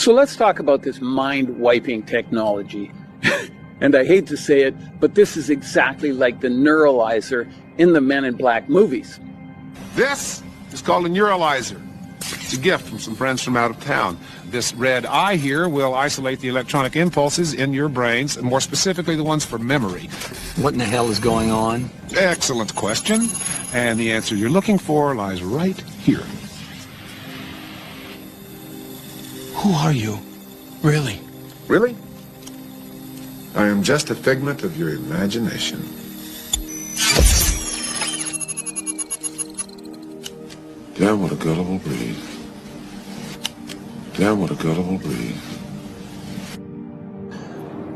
So let's talk about this mind-wiping technology. And I hate to say it, but this is exactly like the neuralizer in the Men in Black movies. This is called a neuralizer. It's a gift from some friends from out of town. This red eye here will isolate the electronic impulses in your brains, and more specifically the ones for memory. What in the hell is going on? Excellent question. And the answer you're looking for lies right here. Who are you? Really? Really? I am just a figment of your imagination. Damn, what a gullible breed. Damn, what a gullible breed.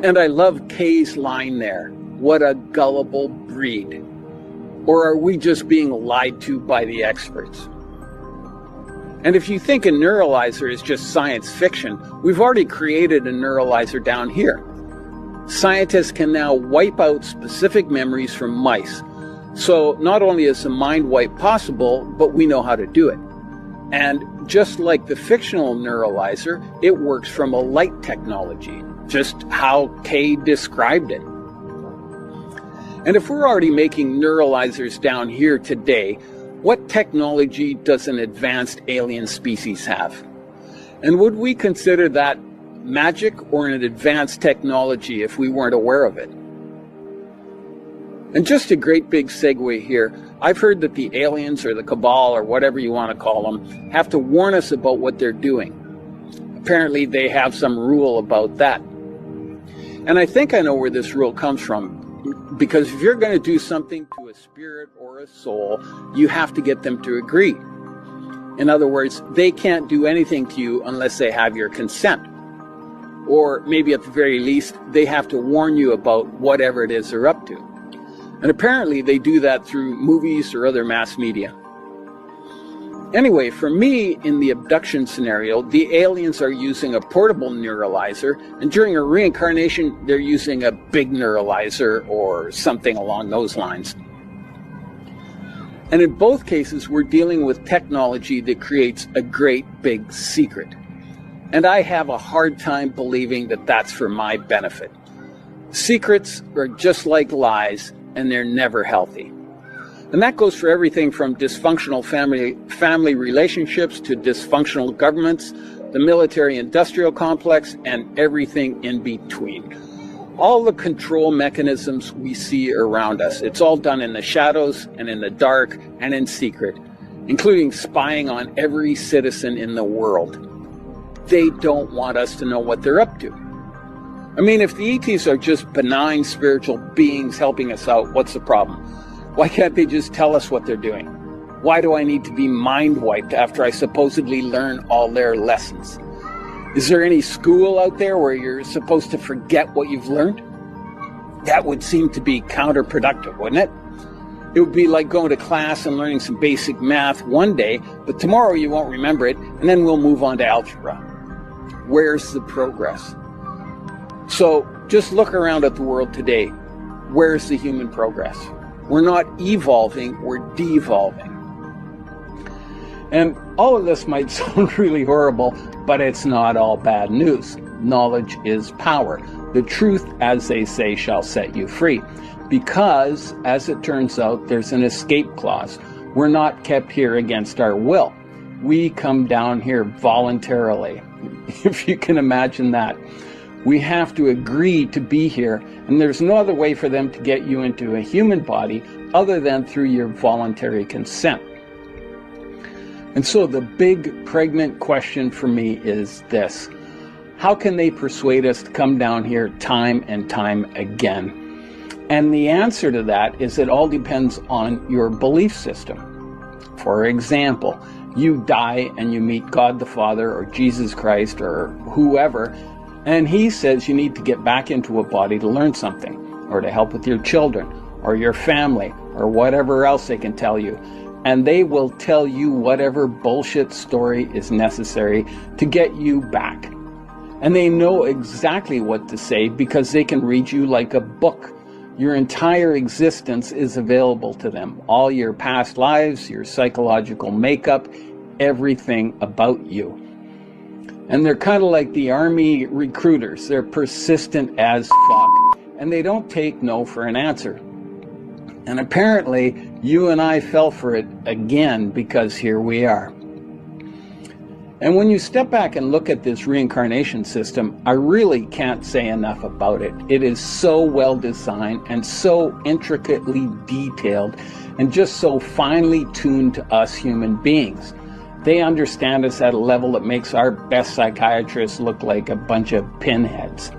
And I love Kay's line there. What a gullible breed. Or are we just being lied to by the experts? And if you think a neuralizer is just science fiction, we've already created a neuralizer down here. Scientists can now wipe out specific memories from mice. So not only is a mind wipe possible, but we know how to do it. And just like the fictional neuralizer, it works from a light technology, just how Kay described it. And if we're already making neuralizers down here today, what technology does an advanced alien species have? And would we consider that magic or an advanced technology if we weren't aware of it? And just a great big segue here. I've heard that the aliens or the cabal or whatever you want to call them have to warn us about what they're doing. Apparently they have some rule about that. And I think I know where this rule comes from. Because if you're going to do something to a spirit or a soul, you have to get them to agree. In other words, they can't do anything to you unless they have your consent. Or maybe at the very least, they have to warn you about whatever it is they're up to. And apparently they do that through movies or other mass media. Anyway, for me, in the abduction scenario, the aliens are using a portable neuralizer, and during a reincarnation, they're using a big neuralizer or something along those lines. And in both cases, we're dealing with technology that creates a great big secret. And I have a hard time believing that that's for my benefit. Secrets are just like lies, and they're never healthy. And that goes for everything from dysfunctional family relationships to dysfunctional governments, the military-industrial complex, and everything in between. All the control mechanisms we see around us, it's all done in the shadows and in the dark and in secret, including spying on every citizen in the world. They don't want us to know what they're up to. I mean, if the ETs are just benign spiritual beings helping us out, what's the problem? Why can't they just tell us what they're doing? Why do I need to be mind wiped after I supposedly learn all their lessons? Is there any school out there where you're supposed to forget what you've learned? That would seem to be counterproductive, wouldn't it? It would be like going to class and learning some basic math one day, but tomorrow you won't remember it, and then we'll move on to algebra. Where's the progress? So just look around at the world today. Where's the human progress? We're not evolving, we're devolving. And all of this might sound really horrible, but it's not all bad news. Knowledge is power. The truth, as they say, shall set you free. Because, as it turns out, there's an escape clause. We're not kept here against our will. We come down here voluntarily, if you can imagine that. We have to agree to be here, and there's no other way for them to get you into a human body other than through your voluntary consent. And so the big pregnant question for me is this: how can they persuade us to come down here time and time again? And the answer to that is it all depends on your belief system. For example, you die and you meet God the Father or Jesus Christ or whoever, and he says you need to get back into a body to learn something, or to help with your children, or your family, or whatever else they can tell you. And they will tell you whatever bullshit story is necessary to get you back. And they know exactly what to say because they can read you like a book. Your entire existence is available to them. All your past lives, your psychological makeup, everything about you. And they're kind of like the army recruiters. They're persistent as fuck. And they don't take no for an answer. And apparently, you and I fell for it again because here we are. And when you step back and look at this reincarnation system, I really can't say enough about it. It is so well designed and so intricately detailed and just so finely tuned to us human beings. They understand us at a level that makes our best psychiatrists look like a bunch of pinheads.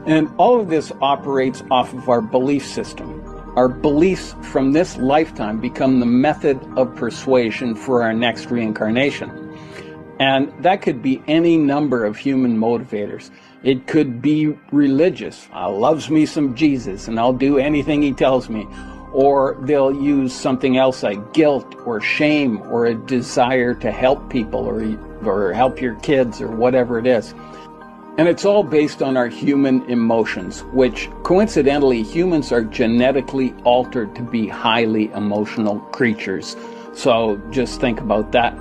And all of this operates off of our belief system. Our beliefs from this lifetime become the method of persuasion for our next reincarnation. And that could be any number of human motivators. It could be religious. I loves me some Jesus and I'll do anything he tells me. Or they'll use something else like guilt or shame or a desire to help people or help your kids or whatever it is. And it's all based on our human emotions, which coincidentally humans are genetically altered to be highly emotional creatures. So just think about that.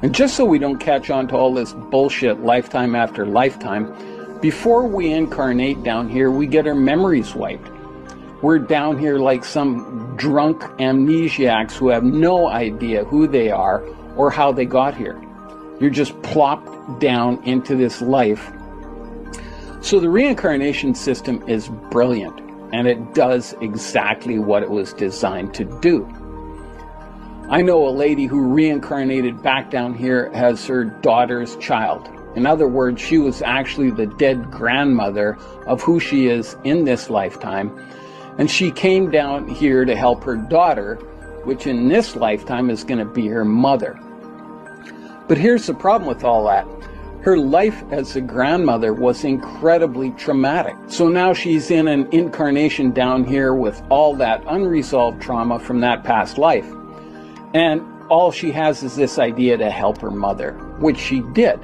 And just so we don't catch on to all this bullshit lifetime after lifetime, before we incarnate down here, we get our memories wiped. We're down here like some drunk amnesiacs who have no idea who they are or how they got here. You're just plopped down into this life. So the reincarnation system is brilliant, and it does exactly what it was designed to do. I know a lady who reincarnated back down here as her daughter's child. In other words, she was actually the dead grandmother of who she is in this lifetime. And she came down here to help her daughter, which in this lifetime is going to be her mother. But here's the problem with all that. Her life as a grandmother was incredibly traumatic. So now she's in an incarnation down here with all that unresolved trauma from that past life. And all she has is this idea to help her mother, which she did.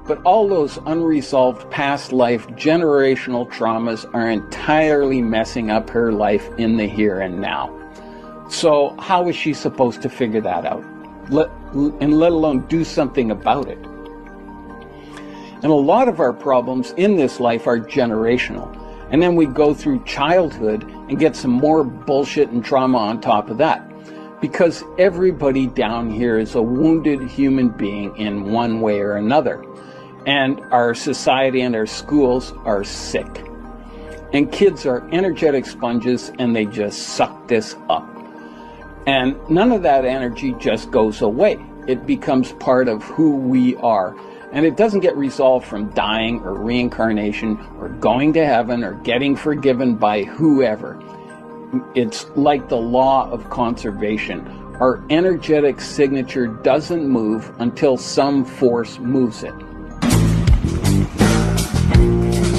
But all those unresolved past life generational traumas are entirely messing up her life in the here and now. So how is she supposed to figure that out? Let alone do something about it? And a lot of our problems in this life are generational. And then we go through childhood and get some more bullshit and trauma on top of that. Because everybody down here is a wounded human being in one way or another. And our society and our schools are sick. And kids are energetic sponges and they just suck this up. And none of that energy just goes away. It becomes part of who we are. And it doesn't get resolved from dying or reincarnation or going to heaven or getting forgiven by whoever. It's like the law of conservation. Our energetic signature doesn't move until some force moves it.